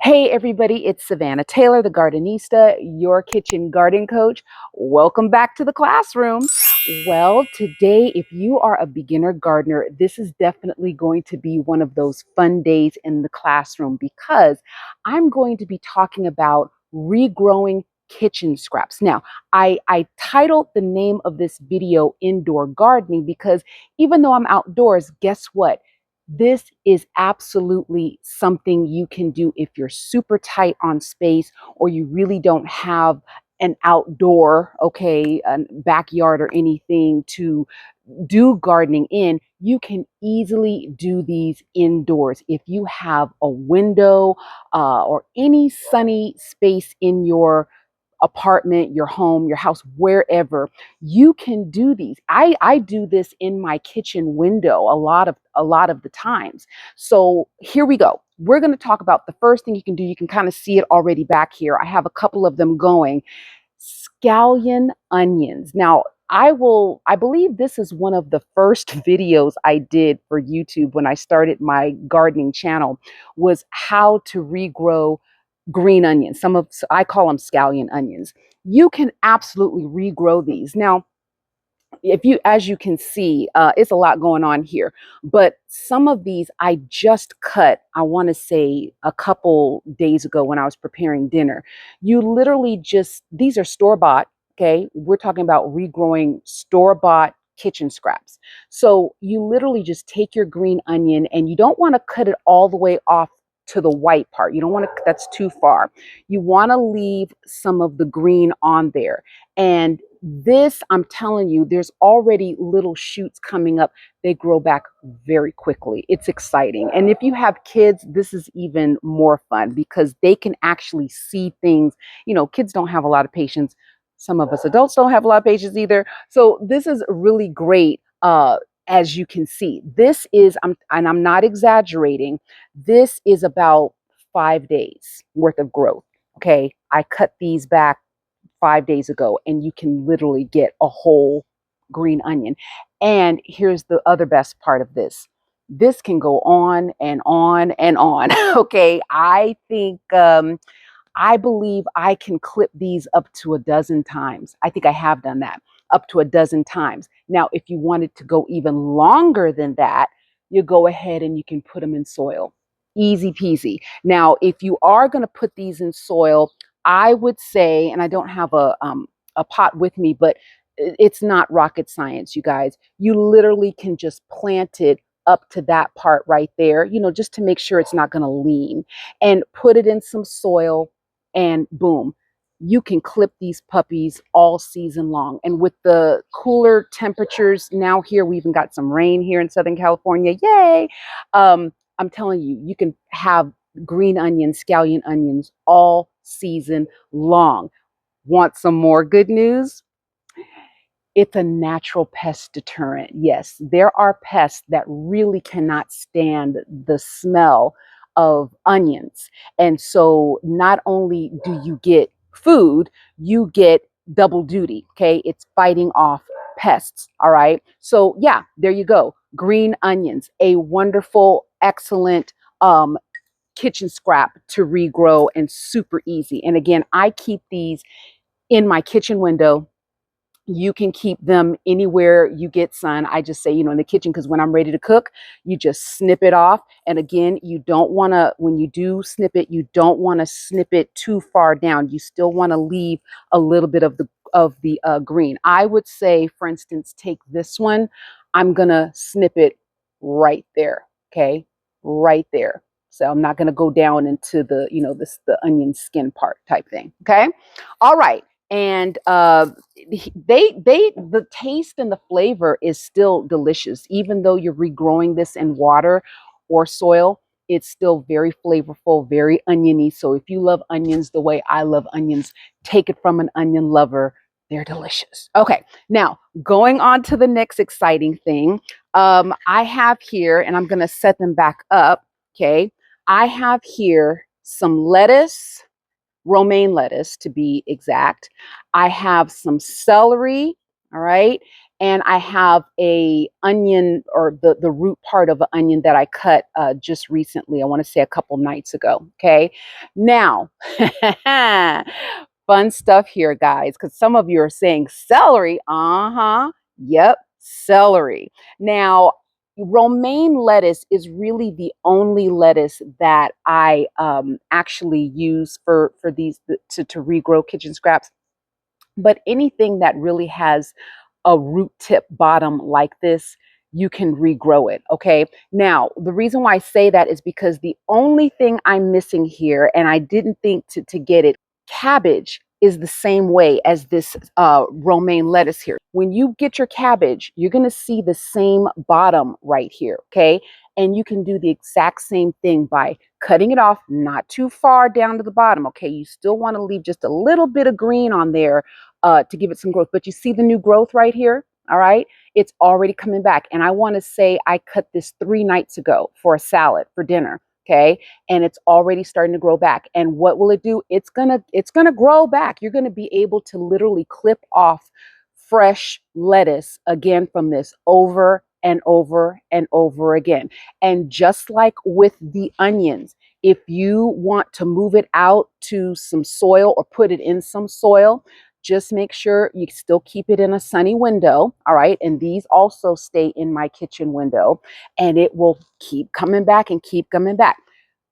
Hey everybody, it's Savannah Taylor, the Gardenista, your kitchen garden coach. Welcome back to the classroom. Well, today, if you are a beginner gardener, this is definitely going to be one of those fun days in the classroom because I'm going to be talking about regrowing kitchen scraps. Now, I titled the name of this video Indoor Gardening because even though I'm outdoors, guess what? This is absolutely something you can do if you're super tight on space or you really don't have an outdoor, okay, a backyard or anything to do gardening in. You can easily do these indoors. If you have a window or any sunny space in your apartment, your home, your house, wherever, you can do these. I do this in my kitchen window a lot of the times. So here we go. We're going to talk about the first thing you can do. You can kind of see it already back here. I have a couple of them going. Scallion onions. Now, I believe this is one of the first videos I did for YouTube when I started my gardening channel was how to regrow green onions. I call them scallion onions. You can absolutely regrow these. Now, as you can see, it's a lot going on here, but some of these I just cut, I want to say a couple days ago when I was preparing dinner. You literally these are store-bought, okay? We're talking about regrowing store-bought kitchen scraps. So you literally just take your green onion and you don't want to cut it all the way off to the white part. You don't want to, that's too far. You want to leave some of the green on there. And this, I'm telling you, there's already little shoots coming up. They grow back very quickly. It's exciting. And if you have kids, this is even more fun because they can actually see things. You know, kids don't have a lot of patience. Some of us adults don't have a lot of patience either. So this is really great. As you can see, this is, and I'm not exaggerating, this is about 5 days worth of growth. Okay. I cut these back 5 days ago, and you can literally get a whole green onion. And here's the other best part of this. This can go on and on and on. Okay. I believe I can clip these up to a dozen times. I think I have done that up to a dozen times. Now, if you wanted to go even longer than that, you go ahead and you can put them in soil. Easy peasy. Now, if you are going to put these in soil, I would say, and I don't have a pot with me, but it's not rocket science, you guys. You literally can just plant it up to that part right there, just to make sure it's not going to lean, and put it in some soil, and boom, you can clip these puppies all season long. And with the cooler temperatures now here, we even got some rain here in Southern California. Yay! I'm telling you, you can have green onions, scallion onions all season long. Want some more good news? It's a natural pest deterrent. Yes, there are pests that really cannot stand the smell of onions. And so not only do you get food, you get double duty. Okay. It's fighting off pests. All right. So yeah, there you go. Green onions, a wonderful, excellent kitchen scrap to regrow and super easy. And again, I keep these in my kitchen window. You can keep them anywhere you get sun. I just say, in the kitchen, because when I'm ready to cook, you just snip it off. And again, you don't want to, when you do snip it, you don't want to snip it too far down. You still want to leave a little bit of the green. I would say, for instance, take this one. I'm going to snip it right there. Okay. Right there. So I'm not going to go down into the onion skin part type thing. Okay. All right. And the taste and the flavor is still delicious, even though you're regrowing this in water or soil. It's still very flavorful, very oniony. So if you love onions the way I love onions, take it from an onion lover. They're delicious. Okay, now going on to the next exciting thing. I have here, and I'm going to set them back up. Okay, I have here some lettuce, romaine lettuce to be exact. I have some celery, all right, and I have a onion, or the root part of an onion that I cut just recently. I want to say a couple nights ago. Okay, now fun stuff here, guys, because some of you are saying celery. Yep, celery. Now, romaine lettuce is really the only lettuce that I actually use for these to regrow kitchen scraps. But anything that really has a root tip bottom like this, you can regrow it. Okay. Now, the reason why I say that is because the only thing I'm missing here, and I didn't think to get it, cabbage is the same way as this romaine lettuce here. When you get your cabbage, you're going to see the same bottom right here. Okay. And you can do the exact same thing by cutting it off, not too far down to the bottom. Okay. You still want to leave just a little bit of green on there to give it some growth. But you see the new growth right here? All right. It's already coming back. And I want to say I cut this 3 nights ago for a salad for dinner. Okay. And it's already starting to grow back. And what will it do? It's gonna grow back. You're gonna be able to literally clip off fresh lettuce again from this over and over and over again. And just like with the onions, if you want to move it out to some soil or put it in some soil, just make sure you still keep it in a sunny window. All right. And these also stay in my kitchen window, and it will keep coming back and keep coming back.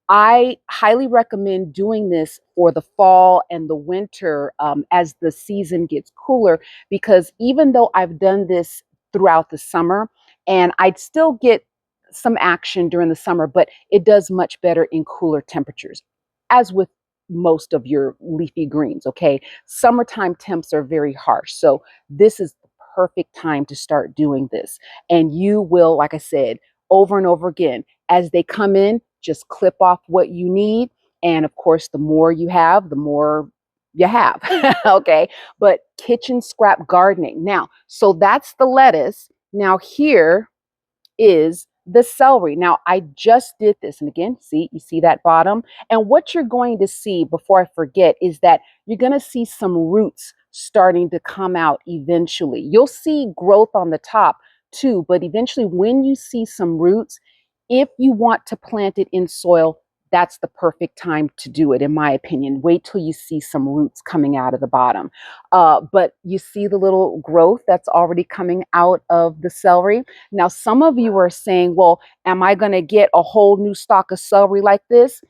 I highly recommend doing this for the fall and the winter as the season gets cooler, because even though I've done this throughout the summer, and I'd still get some action during the summer, but it does much better in cooler temperatures, as with most of your leafy greens. Okay. Summertime temps are very harsh. So this is the perfect time to start doing this. And you will, like I said, over and over again, as they come in, just clip off what you need. And of course, the more you have, the more you have. Okay. But kitchen scrap gardening. Now, so that's the lettuce. Now, here is the celery. Now, I just did this. And again, see, you see that bottom? And what you're going to see, before I forget, is that you're going to see some roots starting to come out eventually. You'll see growth on the top too, but eventually, when you see some roots, if you want to plant it in soil, that's the perfect time to do it, in my opinion. Wait till you see some roots coming out of the bottom. But you see the little growth that's already coming out of the celery. Now, some of you are saying, well, am I going to get a whole new stalk of celery like this?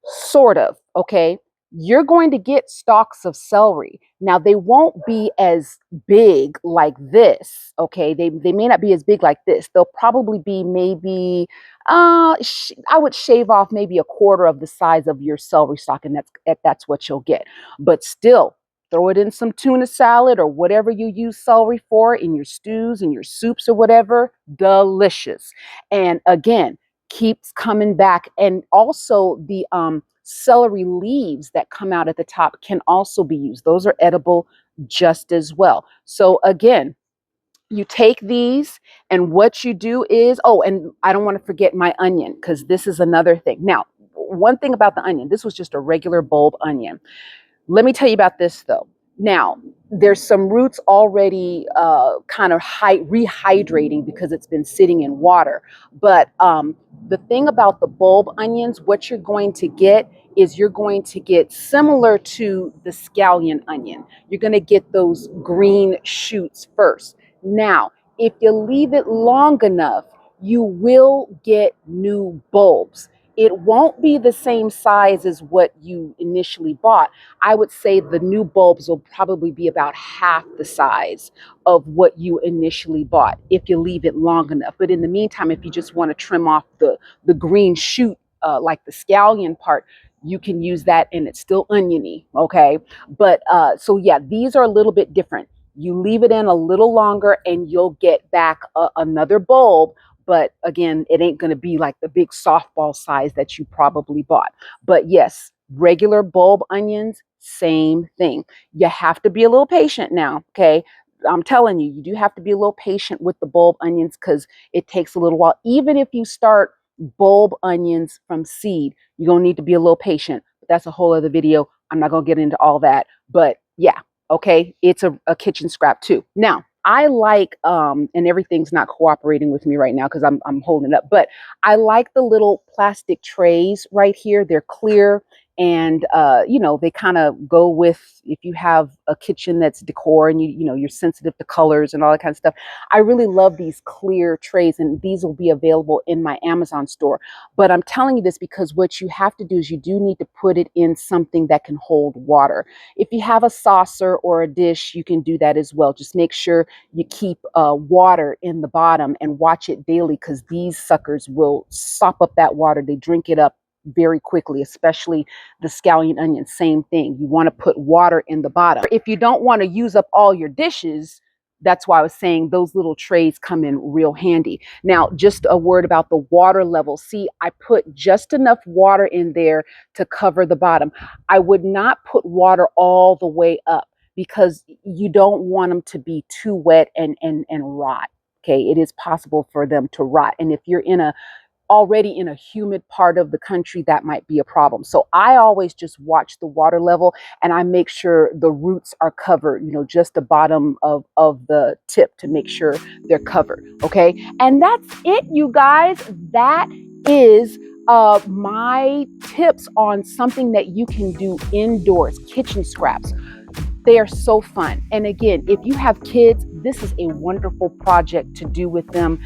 Sort of, okay? You're going to get stalks of celery. Now, they won't be as big like this, okay? They may not be as big like this. They'll probably be maybe, I would shave off maybe a quarter of the size of your celery stalk, and that's what you'll get. But still, throw it in some tuna salad or whatever you use celery for, in your stews and your soups or whatever. Delicious. And again, keeps coming back. And also the celery leaves that come out at the top can also be used. Those are edible just as well. So again, you take these, and what you do is, oh, and I don't want to forget my onion, because this is another thing. Now, one thing about the onion, this was just a regular bulb onion. Let me tell you about this though. Now, there's some roots already kind of rehydrating because it's been sitting in water. But the thing about the bulb onions, what you're going to get is you're going to get similar to the scallion onion. You're going to get those green shoots first. Now, if you leave it long enough, you will get new bulbs. It won't be the same size as what you initially bought. I would say the new bulbs will probably be about half the size of what you initially bought if you leave it long enough. But in the meantime, if you just want to trim off the green shoot, like the scallion part, you can use that, and it's still oniony. Okay. But so yeah, these are a little bit different. You leave it in a little longer and you'll get back another bulb. But again, it ain't going to be like the big softball size that you probably bought. But yes, regular bulb onions, same thing. You have to be a little patient now, okay? I'm telling you, you do have to be a little patient with the bulb onions, because it takes a little while. Even if you start bulb onions from seed, you're going to need to be a little patient. But that's a whole other video. I'm not going to get into all that. But yeah, okay, it's a kitchen scrap too. Now, I like and everything's not cooperating with me right now because I'm holding it up, but I like the little plastic trays right here. They're clear, and they kind of go with if you have a kitchen that's decor and you're sensitive to colors and all that kind of stuff. I really love these clear trays, and these will be available in my Amazon store. But I'm telling you this because what you have to do is you do need to put it in something that can hold water. If you have a saucer or a dish, you can do that as well. Just make sure you keep water in the bottom and watch it daily, because these suckers will sop up that water. They drink it up very quickly, especially the scallion onion. Same thing. You want to put water in the bottom. If you don't want to use up all your dishes, that's why I was saying those little trays come in real handy. Now, just a word about the water level. See, I put just enough water in there to cover the bottom. I would not put water all the way up because you don't want them to be too wet and rot. Okay, it is possible for them to rot. And if you're already in a humid part of the country, that might be a problem. So I always just watch the water level, and I make sure the roots are covered, just the bottom of the tip to make sure they're covered. Okay. And that's it, you guys. That is my tips on something that you can do indoors, kitchen scraps. They are so fun. And again, if you have kids, this is a wonderful project to do with them.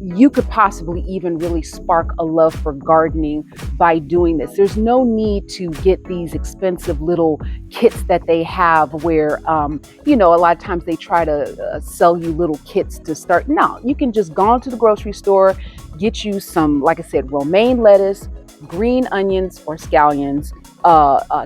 You could possibly even really spark a love for gardening by doing this. There's no need to get these expensive little kits that they have where, a lot of times they try to sell you little kits to start. No, you can just go into the grocery store, get you some, like I said, romaine lettuce, green onions or scallions,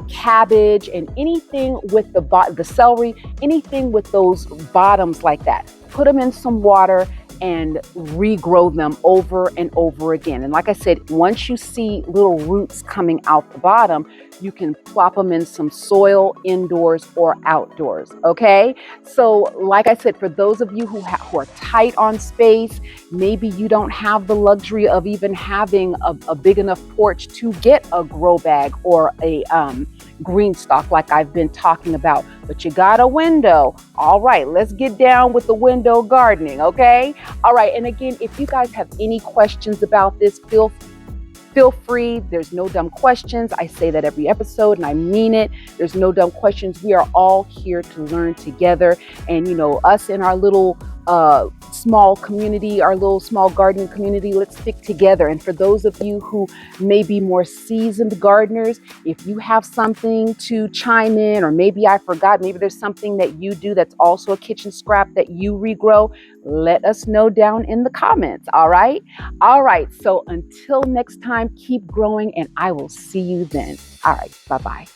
cabbage, and anything with the celery, anything with those bottoms like that. Put them in some water and regrow them over and over again. And like I said, once you see little roots coming out the bottom, you can plop them in some soil indoors or outdoors. Okay. So like I said, for those of you who are tight on space, maybe you don't have the luxury of even having a big enough porch to get a grow bag or a green stalk like I've been talking about, but you got a window. All right, let's get down with the window gardening. Okay. All right. And again, if you guys have any questions about this, feel free. There's no dumb questions. I say that every episode and I mean it. There's no dumb questions. We are all here to learn together. And, us in our little small community, our little small gardening community, let's stick together. And for those of you who may be more seasoned gardeners, if you have something to chime in, or maybe I forgot, maybe there's something that you do that's also a kitchen scrap that you regrow, let us know down in the comments. All right. All right. So until next time, keep growing, and I will see you then. All right. Bye-bye.